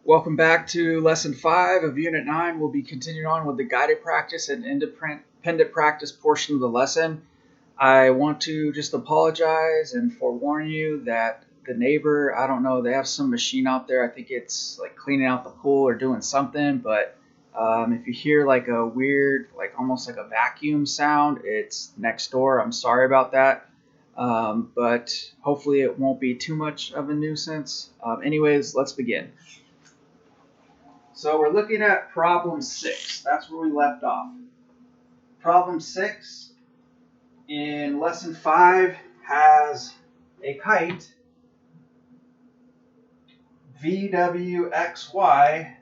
Welcome back to Lesson 5 of Unit 9. We'll be continuing on with the guided practice and independent practice portion of the lesson. I want to just apologize and forewarn you that the neighbor, I don't know, they have some machine out there. I think it's like cleaning out the pool or doing something, but if you hear like a weird, like almost like a vacuum sound, it's next door. I'm sorry about that. But hopefully it won't be too much of a nuisance. Anyways, let's begin. So we're looking at problem 6. That's where we left off. Problem 6 in lesson 5 has a kite VWXY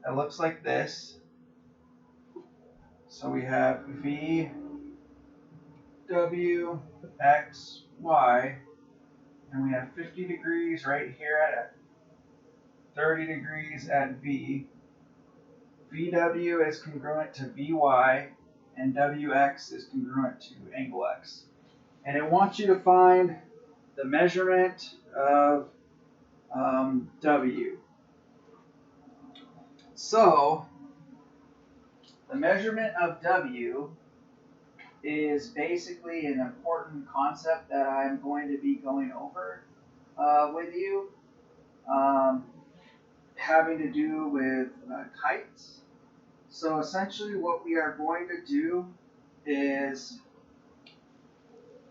that looks like this. So we have VWXY and we have 50 degrees right here at 30 degrees at V. VW is congruent to VY, and WX is congruent to angle X. And it wants you to find the measurement of W. So, the measurement of W is basically an important concept that I'm going to be going over with you. Having to do with kites. So essentially what we are going to do is,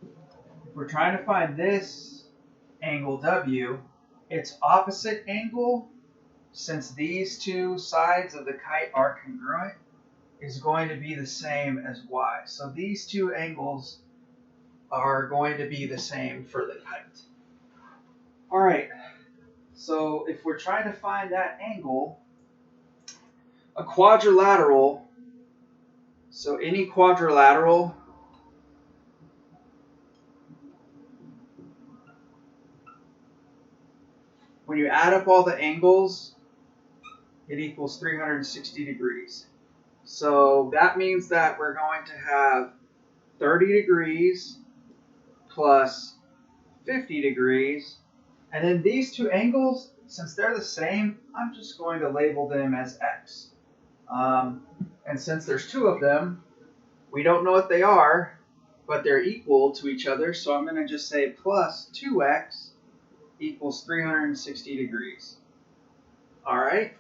if we're trying to find this angle W, its opposite angle, since these two sides of the kite are congruent, is going to be the same as Y. So these two angles are going to be the same for the kite. All right. So if we're trying to find that angle, a quadrilateral, so any quadrilateral when you add up all the angles, it equals 360 degrees. So that means that we're going to have 30 degrees plus 50 degrees. And then these two angles, since they're the same, I'm just going to label them as X. And since there's two of them, we don't know what they are, but they're equal to each other. So I'm going to just say plus 2X equals 360 degrees. All right?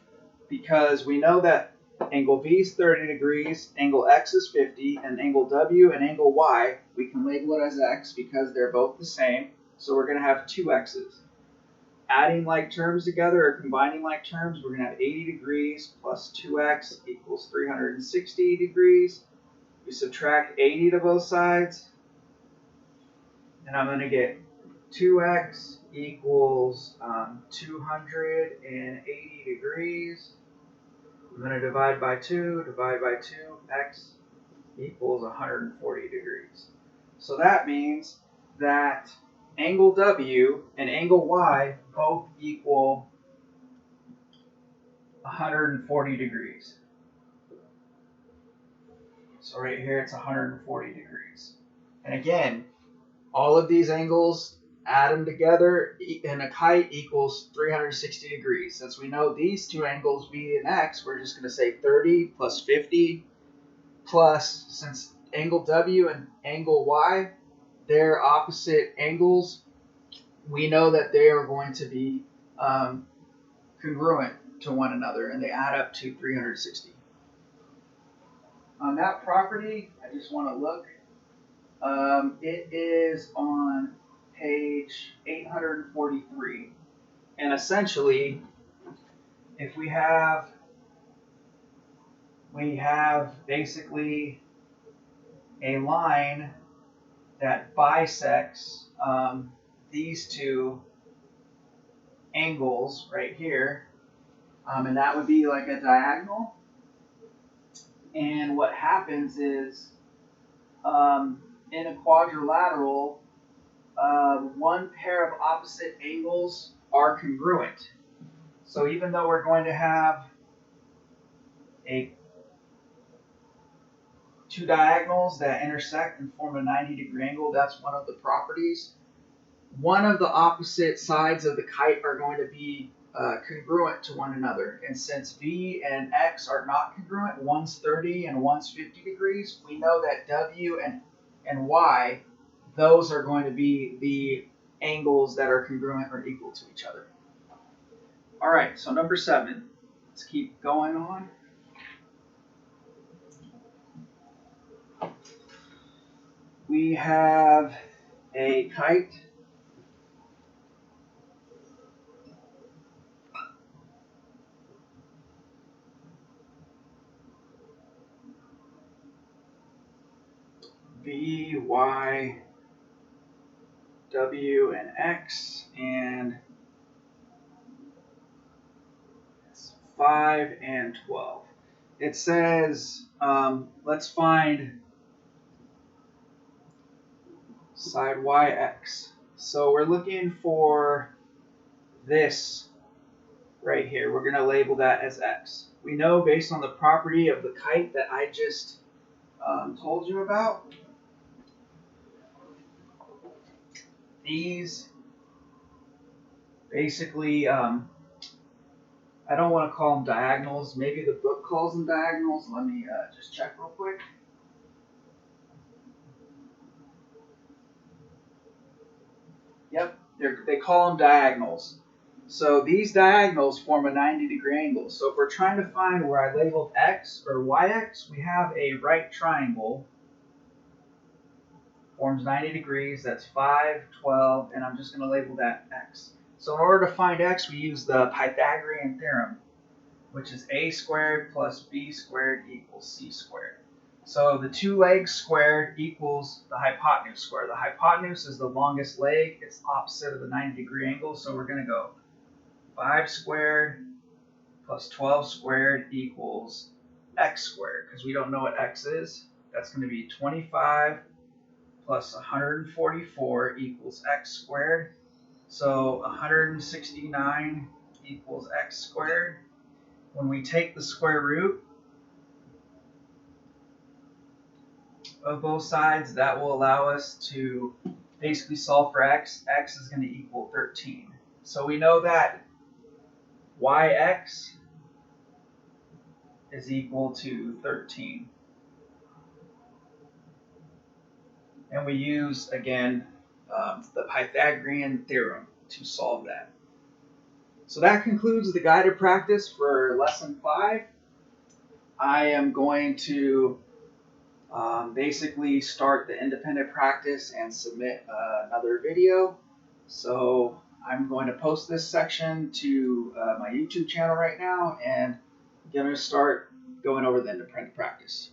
Because we know that angle V is 30 degrees, angle X is 50, and angle W and angle Y, we can label it as X because they're both the same. So we're going to have two X's. Adding like terms together or combining like terms, we're going to have 80 degrees plus 2X equals 360 degrees. We subtract 80 to both sides, and I'm going to get 2X equals 280 degrees. I'm going to divide by 2, X equals 140 degrees. So that means that angle W and angle Y both equal 140 degrees. So right here it's 140 degrees. And again, all of these angles, add them together, and a kite equals 360 degrees. Since we know these two angles, V and X, we're just going to say 30 plus 50 plus, since angle W and angle Y, they're opposite angles, we know that they are going to be congruent to one another, and they add up to 360. On that property, I just want to look. It is on page 843. And essentially, if we have basically a line that bisects these two angles right here, and that would be like a diagonal. And what happens is, in a quadrilateral, one pair of opposite angles are congruent. So even though we're going to have two diagonals that intersect and form a 90-degree angle, that's one of the properties. One of the opposite sides of the kite are going to be congruent to one another. And since V and X are not congruent, one's 30 and one's 50 degrees, we know that W and Y, those are going to be the angles that are congruent or equal to each other. All right, so number 7. Let's keep going on. We have a kite. V, Y, W, and X, and 5 and 12. It says, let's find side YX. So we're looking for this right here. We're going to label that as X. We know based on the property of the kite that I just told you about, these basically, I don't want to call them diagonals. Maybe the book calls them diagonals. Let me just check real quick. Yep, they call them diagonals. So these diagonals form a 90-degree angle. So if we're trying to find where I labeled X or YX, we have a right triangle. Forms 90 degrees, that's 5, 12, and I'm just going to label that X. So in order to find X, we use the Pythagorean theorem, which is a squared plus b squared equals c squared. So the two legs squared equals the hypotenuse squared. The hypotenuse is the longest leg. It's opposite of the 90-degree angle, so we're going to go 5 squared plus 12 squared equals x squared, because we don't know what x is. That's going to be 25 plus 144 equals x squared. So 169 equals x squared. When we take the square root of both sides, that will allow us to basically solve for x. X is going to equal 13. So we know that yx is equal to 13. And we use, again, the Pythagorean theorem to solve that. So that concludes the guided practice for lesson 5. I am going to basically start the independent practice and submit another video. So I'm going to post this section to my YouTube channel right now, and I'm going to start going over the independent practice.